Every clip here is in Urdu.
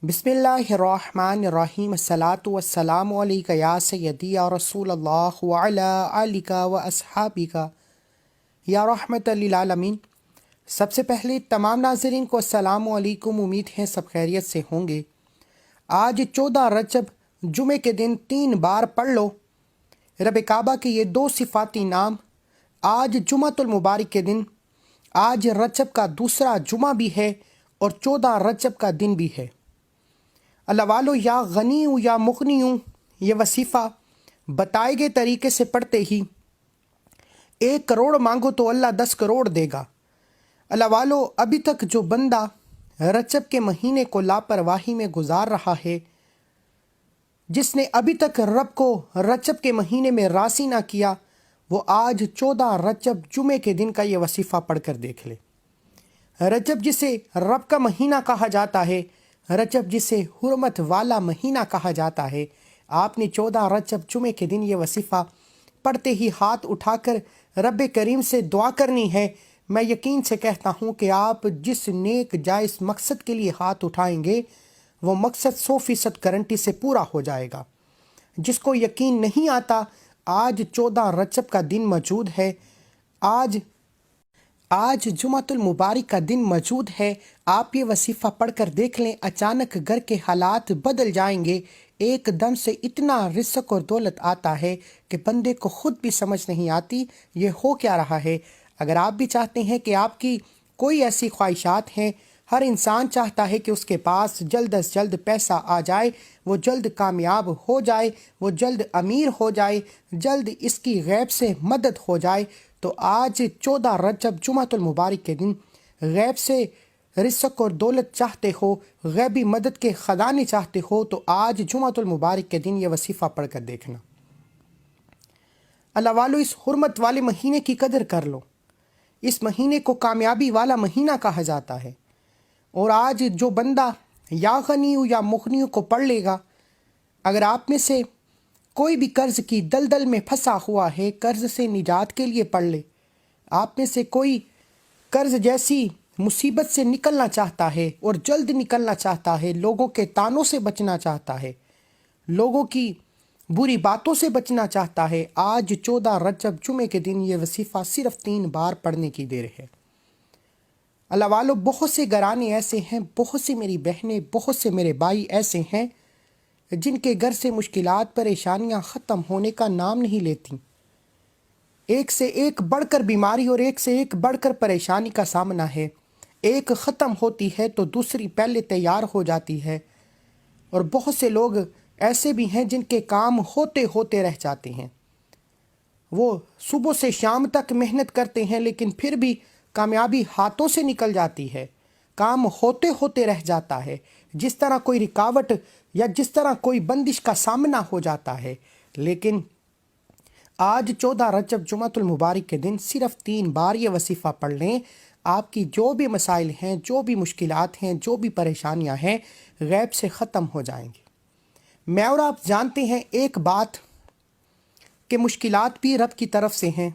بسم اللہ الرحمن الرحیم الصلاۃ والسلام علیک یا سیدی یا رسول اللہ وعلی آلک و اصحابک یا رحمت للعالمین۔ سب سے پہلے تمام ناظرین کو السلام علیکم، امید ہے سب خیریت سے ہوں گے۔ آج 14 رجب جمعے کے دن 3 بار پڑھ لو رب کعبہ کے یہ 2 صفاتی نام۔ آج جمعۃ المبارک کے دن، آج رجب کا دوسرا جمعہ بھی ہے اور 14 رجب کا دن بھی ہے۔ اللہ والو، یا غنی ہوں یا مغنی ہوں، یہ وظیفہ بتائے گئے طریقے سے پڑھتے ہی 1 کروڑ مانگو تو اللہ 10 کروڑ دے گا۔ اللہ والو، ابھی تک جو بندہ رجب کے مہینے کو لاپرواہی میں گزار رہا ہے، جس نے ابھی تک رب کو رجب کے مہینے میں راضی نہ کیا، وہ آج 14 رجب جمعے کے دن کا یہ وظیفہ پڑھ کر دیکھ لے۔ رجب جسے رب کا مہینہ کہا جاتا ہے، رجب جسے حرمت والا مہینہ کہا جاتا ہے، آپ نے 14 رجب جمعے کے دن یہ وظیفہ پڑھتے ہی ہاتھ اٹھا کر رب کریم سے دعا کرنی ہے۔ میں یقین سے کہتا ہوں کہ آپ جس نیک جائز مقصد کے لیے ہاتھ اٹھائیں گے، وہ مقصد 100% گارنٹی سے پورا ہو جائے گا۔ جس کو یقین نہیں آتا، آج 14 رجب کا دن موجود ہے، آج جمعۃ المبارک کا دن موجود ہے۔ آپ یہ وظیفہ پڑھ کر دیکھ لیں، اچانک گھر کے حالات بدل جائیں گے۔ ایک دم سے اتنا رزق اور دولت آتا ہے کہ بندے کو خود بھی سمجھ نہیں آتی یہ ہو کیا رہا ہے۔ اگر آپ بھی چاہتے ہیں کہ آپ کی کوئی ایسی خواہشات ہیں، ہر انسان چاہتا ہے کہ اس کے پاس جلد از جلد پیسہ آ جائے، وہ جلد کامیاب ہو جائے، وہ جلد امیر ہو جائے، جلد اس کی غیب سے مدد ہو جائے، تو آج 14 رجب جمعۃ المبارک کے دن غیب سے رزق اور دولت چاہتے ہو، غیبی مدد کے خزانے چاہتے ہو، تو آج جمعۃ المبارک کے دن یہ وظیفہ پڑھ کر دیکھنا۔ اللہ والو، اس حرمت والے مہینے کی قدر کر لو۔ اس مہینے کو کامیابی والا مہینہ کہا جاتا ہے، اور آج جو بندہ یا غنی ہو یا مغنی ہو کو پڑھ لے گا، اگر آپ میں سے کوئی بھی قرض کی دلدل میں پھنسا ہوا ہے، قرض سے نجات کے لیے پڑھ لے۔ آپ میں سے کوئی قرض جیسی مصیبت سے نکلنا چاہتا ہے اور جلد نکلنا چاہتا ہے، لوگوں کے طعنوں سے بچنا چاہتا ہے، لوگوں کی بری باتوں سے بچنا چاہتا ہے، آج 14 رجب جمعے کے دن یہ وظیفہ صرف 3 بار پڑھنے کی دیر ہے۔ اللہ والو، بہت سے گھرانے ایسے ہیں، بہت سی میری بہنیں، بہت سے میرے بھائی ایسے ہیں جن کے گھر سے مشکلات پریشانیاں ختم ہونے کا نام نہیں لیتی۔ ایک سے ایک بڑھ کر بیماری اور ایک سے ایک بڑھ کر پریشانی کا سامنا ہے۔ ایک ختم ہوتی ہے تو دوسری پہلے تیار ہو جاتی ہے، اور بہت سے لوگ ایسے بھی ہیں جن کے کام ہوتے ہوتے رہ جاتے ہیں۔ وہ صبح سے شام تک محنت کرتے ہیں، لیکن پھر بھی کامیابی ہاتھوں سے نکل جاتی ہے، کام ہوتے ہوتے رہ جاتا ہے، جس طرح کوئی رکاوٹ یا جس طرح کوئی بندش کا سامنا ہو جاتا ہے۔ لیکن آج 14 رجب جمعۃ المبارک کے دن صرف 3 بار یہ وظیفہ پڑھ لیں، آپ کی جو بھی مسائل ہیں، جو بھی مشکلات ہیں، جو بھی پریشانیاں ہیں، غیب سے ختم ہو جائیں گی۔ میں اور آپ جانتے ہیں ایک بات کہ مشکلات بھی رب کی طرف سے ہیں،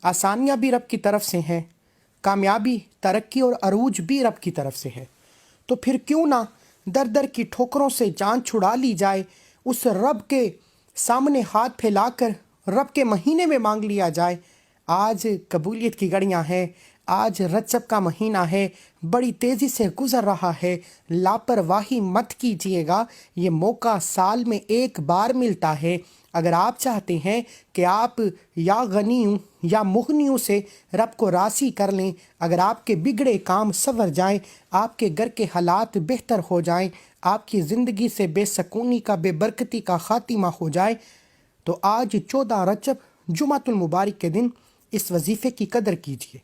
آسانیاں بھی رب کی طرف سے ہیں، کامیابی، ترقی اور عروج بھی رب کی طرف سے ہے۔ تو پھر کیوں نہ در در کی ٹھوکروں سے جان چھڑا لی جائے، اس رب کے سامنے ہاتھ پھیلا کر رب کے مہینے میں مانگ لیا جائے۔ آج قبولیت کی گھڑیاں ہیں، آج رجب کا مہینہ ہے، بڑی تیزی سے گزر رہا ہے، لاپرواہی مت کیجیے گا، یہ موقع سال میں 1 بار ملتا ہے۔ اگر آپ چاہتے ہیں کہ آپ یا غنی ہوں یا مغنی سے رب کو راضی کر لیں، اگر آپ کے بگڑے کام سنور جائیں، آپ کے گھر کے حالات بہتر ہو جائیں، آپ کی زندگی سے بے سکونی کا، بے برکتی کا خاتمہ ہو جائے، تو آج 14 رجب جمعۃ المبارک کے دن اس وظیفے کی قدر کیجیے۔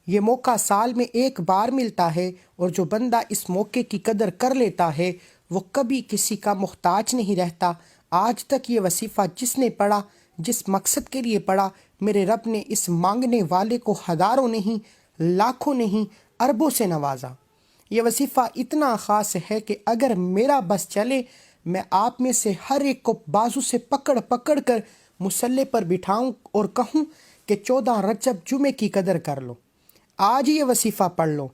یہ موقع سال میں 1 بار ملتا ہے، اور جو بندہ اس موقع کی قدر کر لیتا ہے، وہ کبھی کسی کا محتاج نہیں رہتا۔ آج تک یہ وظیفہ جس نے پڑھا، جس مقصد کے لیے پڑھا، میرے رب نے اس مانگنے والے کو ہزاروں نہیں، لاکھوں نہیں، اربوں سے نوازا۔ یہ وظیفہ اتنا خاص ہے کہ اگر میرا بس چلے، میں آپ میں سے ہر ایک کو بازو سے پکڑ پکڑ کر مصلے پر بٹھاؤں اور کہوں کہ 14 رجب جمعے کی قدر کر لو، آج یہ وظیفہ پڑھ لو،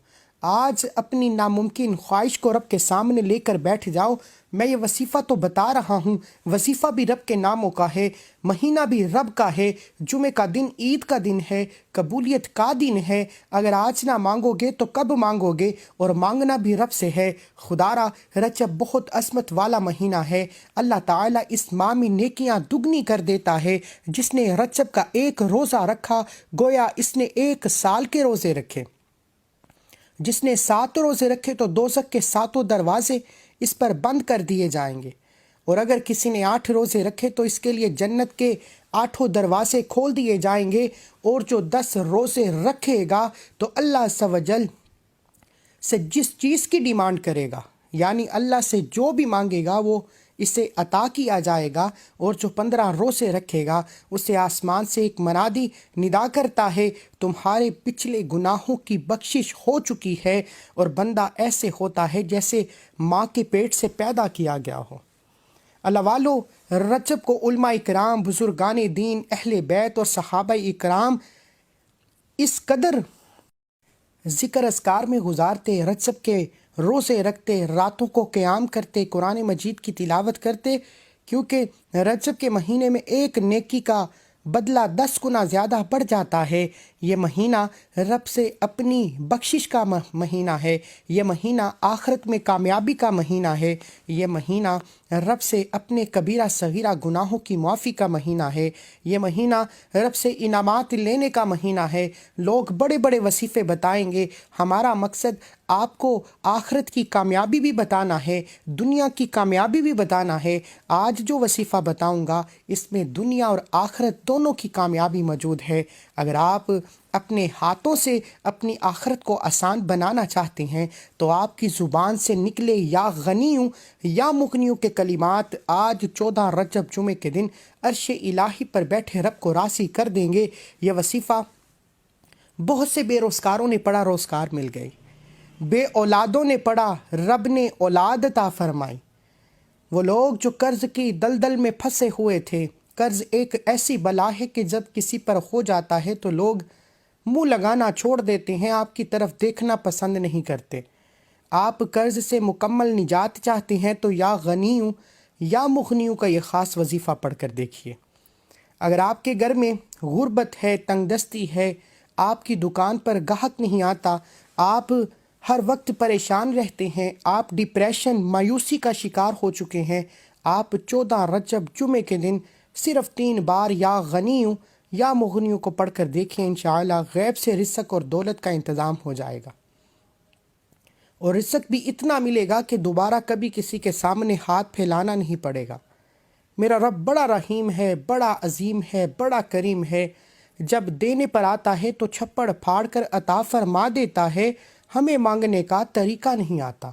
آج اپنی ناممکن خواہش کو رب کے سامنے لے کر بیٹھ جاؤ۔ میں یہ وظیفہ تو بتا رہا ہوں، وظیفہ بھی رب کے ناموں کا ہے، مہینہ بھی رب کا ہے، جمعہ کا دن عید کا دن ہے، قبولیت کا دن ہے۔ اگر آج نہ مانگو گے تو کب مانگو گے؟ اور مانگنا بھی رب سے ہے۔ خدا را رجب بہت عظمت والا مہینہ ہے۔ اللہ تعالیٰ اس ماہ میں نیکیاں دگنی کر دیتا ہے۔ جس نے رجب کا ایک روزہ رکھا گویا اس نے ایک سال کے روزے رکھے۔ جس نے 7 روزے رکھے تو دوزخ کے 7 دروازے اس پر بند کر دیے جائیں گے، اور اگر کسی نے 8 روزے رکھے تو اس کے لیے جنت کے 8 دروازے کھول دیے جائیں گے، اور جو 10 روزے رکھے گا تو اللہ عز و جل سے جس چیز کی ڈیمانڈ کرے گا، یعنی اللہ سے جو بھی مانگے گا وہ اسے عطا کیا جائے گا۔ اور جو 15 روزے رکھے گا اسے آسمان سے ایک منادی ندا کرتا ہے، تمہارے پچھلے گناہوں کی بخشش ہو چکی ہے، اور بندہ ایسے ہوتا ہے جیسے ماں کے پیٹ سے پیدا کیا گیا ہو۔ اللہ والو، رجب کو علماء اکرام، بزرگان دین، اہل بیت اور صحابہ اکرام اس قدر ذکر اذکار میں گزارتے، رجب کے روزے رکھتے، راتوں کو قیام کرتے، قرآن مجید کی تلاوت کرتے، کیونکہ رجب کے مہینے میں ایک نیکی کا بدلہ 10 گنا زیادہ بڑھ جاتا ہے۔ یہ مہینہ رب سے اپنی بخشش کا مہینہ ہے، یہ مہینہ آخرت میں کامیابی کا مہینہ ہے، یہ مہینہ رب سے اپنے کبیرہ صغیرہ گناہوں کی معافی کا مہینہ ہے، یہ مہینہ رب سے انعامات لینے کا مہینہ ہے۔ لوگ بڑے بڑے وظیفے بتائیں گے، ہمارا مقصد آپ کو آخرت کی کامیابی بھی بتانا ہے، دنیا کی کامیابی بھی بتانا ہے۔ آج جو وظیفہ بتاؤں گا اس میں دنیا اور آخرت دونوں کی کامیابی موجود ہے۔ اگر آپ اپنے ہاتھوں سے اپنی آخرت کو آسان بنانا چاہتے ہیں تو آپ کی زبان سے نکلے یا غنیوں یا مغنیوں کے کلمات آج 14 رجب جمعے کے دن عرش الہی پر بیٹھے رب کو راضی کر دیں گے۔ یہ وظیفہ بہت سے بے روزگاروں نے پڑھا، روزگار مل گئی، بے اولادوں نے پڑھا، رب نے اولاد عطا فرمائی۔ وہ لوگ جو قرض کی دلدل میں پھنسے ہوئے تھے، قرض ایک ایسی بلا ہے کہ جب کسی پر ہو جاتا ہے تو لوگ منہ لگانا چھوڑ دیتے ہیں، آپ کی طرف دیکھنا پسند نہیں کرتے۔ آپ قرض سے مکمل نجات چاہتے ہیں تو یا غنیوں یا مغنیوں کا یہ خاص وظیفہ پڑھ کر دیکھیے۔ اگر آپ کے گھر میں غربت ہے، تنگ دستی ہے، آپ کی دکان پر گاہک نہیں آتا، آپ ہر وقت پریشان رہتے ہیں، آپ ڈپریشن، مایوسی کا شکار ہو چکے ہیں، آپ 14 رجب جمعے کے دن صرف 3 بار یا غنیوں یا مغنیوں کو پڑھ کر دیکھیں، انشاءاللہ غیب سے رزق اور دولت کا انتظام ہو جائے گا، اور رزق بھی اتنا ملے گا کہ دوبارہ کبھی کسی کے سامنے ہاتھ پھیلانا نہیں پڑے گا۔ میرا رب بڑا رحیم ہے، بڑا عظیم ہے، بڑا کریم ہے، جب دینے پر آتا ہے تو چھپڑ پھاڑ کر عطا فرما دیتا ہے، ہمیں مانگنے کا طریقہ نہیں آتا۔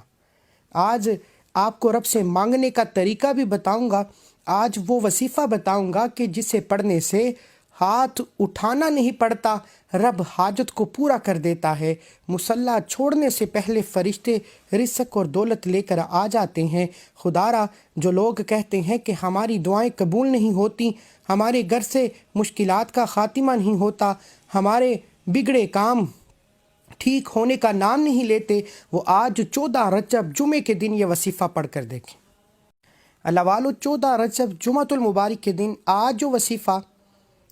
آج آپ کو رب سے مانگنے کا طریقہ بھی بتاؤں گا، آج وہ وظیفہ بتاؤں گا کہ جسے پڑھنے سے ہاتھ اٹھانا نہیں پڑتا، رب حاجت کو پورا کر دیتا ہے۔ مصلی چھوڑنے سے پہلے فرشتے رزق اور دولت لے کر آ جاتے ہیں۔ خدا را جو لوگ کہتے ہیں کہ ہماری دعائیں قبول نہیں ہوتی، ہمارے گھر سے مشکلات کا خاتمہ نہیں ہوتا، ہمارے بگڑے کام ٹھیک ہونے کا نام نہیں لیتے، وہ آج 14 رجب جمعے کے دن یہ وظیفہ پڑھ کر دیکھیں۔ اللہ والو، 14 رجب جمعۃ المبارک کے دن آج جو وظیفہ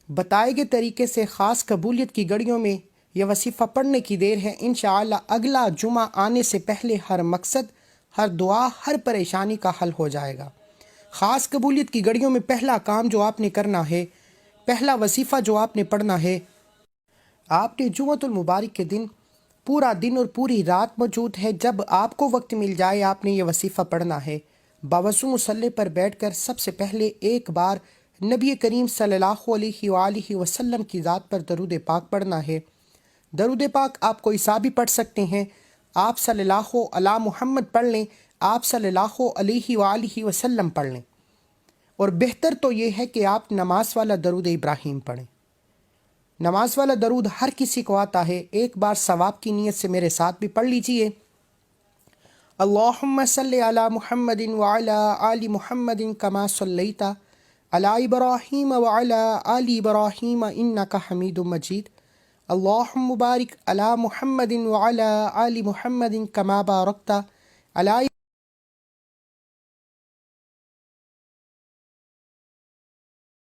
بتائے گئے طریقے سے خاص قبولیت کی گھڑیوں میں یہ وظیفہ پڑھنے کی دیر ہے، انشاءاللہ اگلا جمعہ آنے سے پہلے ہر مقصد، ہر دعا، ہر پریشانی کا حل ہو جائے گا۔ خاص قبولیت کی گھڑیوں میں پہلا کام جو آپ نے کرنا ہے، پہلا وظیفہ جو آپ نے پڑھنا ہے، آپ نے جمعۃ المبارک کے دن پورا دن اور پوری رات موجود ہے، جب آپ کو وقت مل جائے آپ نے یہ وظیفہ پڑھنا ہے۔ باوضو مصلی پر بیٹھ کر سب سے پہلے ایک بار نبی کریم صلی اللہ علیہ وآلہ وسلم کی ذات پر درود پاک پڑھنا ہے۔ درود پاک آپ کوئی سا بھی پڑھ سکتے ہیں، آپ صلی اللہ علی محمد پڑھ لیں، آپ صلی اللہ علیہ وآلہ وسلم پڑھ لیں، اور بہتر تو یہ ہے کہ آپ نماز والا درود ابراہیم پڑھیں۔ نماز والا درود ہر کسی کو آتا ہے، ایک بار ثواب کی نیت سے میرے ساتھ بھی پڑھ لیجئے۔ اللہم صلی علی محمد وعلی آل محمد کما صلیت علی ابراہیم وعلی آل ابراہیم انک حمید مجید۔ اللہم بارک علی محمد وعلی آل محمد کما بارکت علی